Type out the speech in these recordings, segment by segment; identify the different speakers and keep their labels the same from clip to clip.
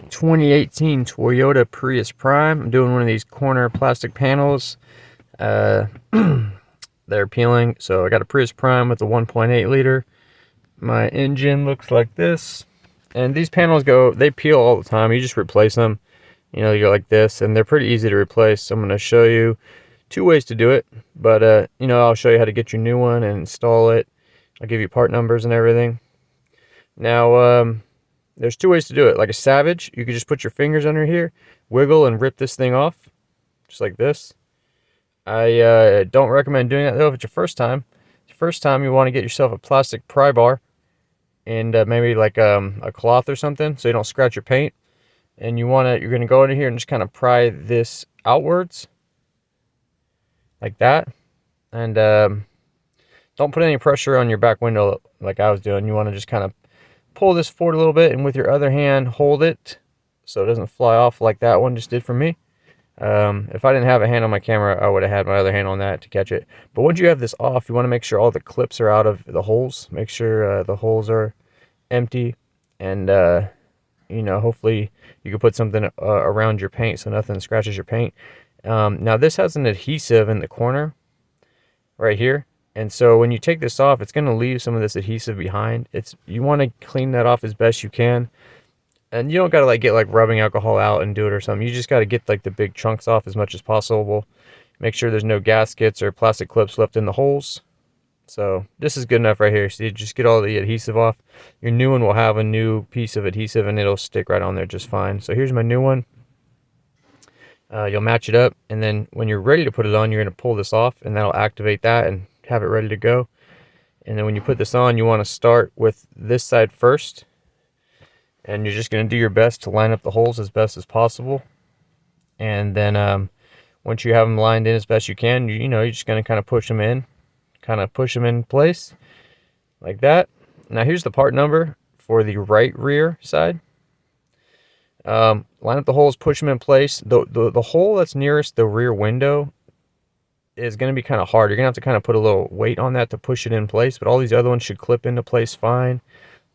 Speaker 1: 2018 Toyota Prius Prime. I'm doing one of these corner plastic panels. They're peeling, so I got a Prius Prime with a 1.8 liter. My engine looks like this, and these panels they peel all the time. You just replace them. You know, you go like this, and they're pretty easy to replace. So I'm going to show you 2 ways to do it, but you know, I'll show you how to get your new one and install it. I'll give you part numbers and everything. Now, there's 2 ways to do it. Like a savage, you can just put your fingers under here, wiggle, and rip this thing off, just like this. I don't recommend doing that though if it's your first time. You want to get yourself a plastic pry bar and maybe like a cloth or something so you don't scratch your paint. And you're going to go into here and just kind of pry this outwards like that. And don't put any pressure on your back window like I was doing. You want to just kind of pull this forward a little bit, and with your other hand hold it so it doesn't fly off like that one just did for me. If I didn't have a hand on my camera, I would have had my other hand on that to catch it. But once you have this off, you want to make sure all the clips are out of the holes. Make sure the holes are empty, and you know, hopefully you can put something around your paint so nothing scratches your paint. Now this has an adhesive in the corner right here, and so when you take this off, it's going to leave some of this adhesive behind. You want to clean that off as best you can, and you don't got to like get like rubbing alcohol out and do it or something. You just got to get like the big chunks off as much as possible. Make sure there's no gaskets or plastic clips left in the holes. So this is good enough right here. So you just get all the adhesive off. Your new one will have a new piece of adhesive and it'll stick right on there just fine. So here's my new one. You'll match it up, and then when you're ready to put it on, you're going to pull this off, and that'll activate that and have it ready to go. And then when you put this on, you want to start with this side first, and you're just going to do your best to line up the holes as best as possible. And then once you have them lined in as best you can, you know, you're just going to kind of push them in place like that. Now here's the part number for the right rear side. Line up the holes, push them in place. The hole that's nearest the rear window is going to be kind of hard. You're going to have to kind of put a little weight on that to push it in place, but all these other ones should clip into place fine.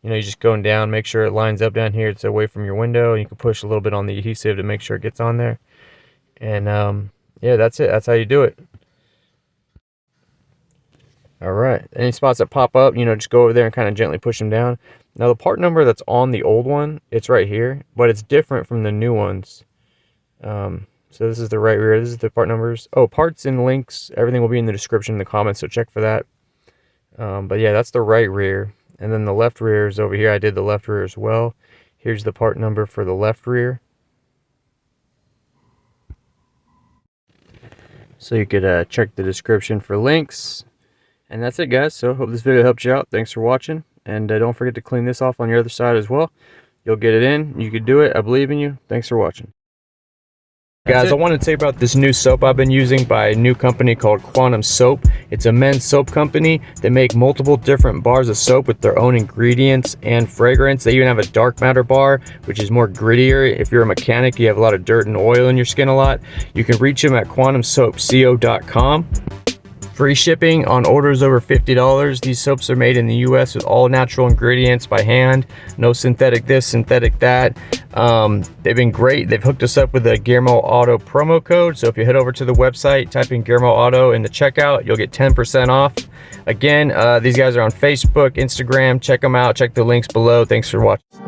Speaker 1: You know, you're just going down, make sure it lines up down here. It's away from your window, and you can push a little bit on the adhesive to make sure it gets on there. And yeah, that's it. That's how you do it. All right, any spots that pop up, you know, just go over there and kind of gently push them down. Now the part number that's on the old one, it's right here, but it's different from the new ones. So this is the right rear, this is the part numbers. Oh, parts and links, everything will be in the description in the comments, so check for that. But yeah, that's the right rear. And then the left rear is over here. I did the left rear as well. Here's the part number for the left rear. So you could check the description for links. And that's it, guys. So hope this video helped you out. Thanks for watching. And don't forget to clean this off on your other side as well. You'll get it in. You can do it. I believe in you. Thanks for watching. Guys, I wanted to tell you about this new soap I've been using by a new company called Quantum Soap. It's a men's soap company. They make multiple different bars of soap with their own ingredients and fragrance. They even have a dark matter bar, which is more grittier. If you're a mechanic, you have a lot of dirt and oil in your skin a lot. You can reach them at quantumsoapco.com. Free shipping on orders over $50. These soaps are made in the US with all natural ingredients by hand. No synthetic this, synthetic that. They've been great. They've hooked us up with a Guillermo Auto promo code. So if you head over to the website, type in Guillermo Auto in the checkout, you'll get 10% off. Again, these guys are on Facebook, Instagram. Check them out. Check the links below. Thanks for watching.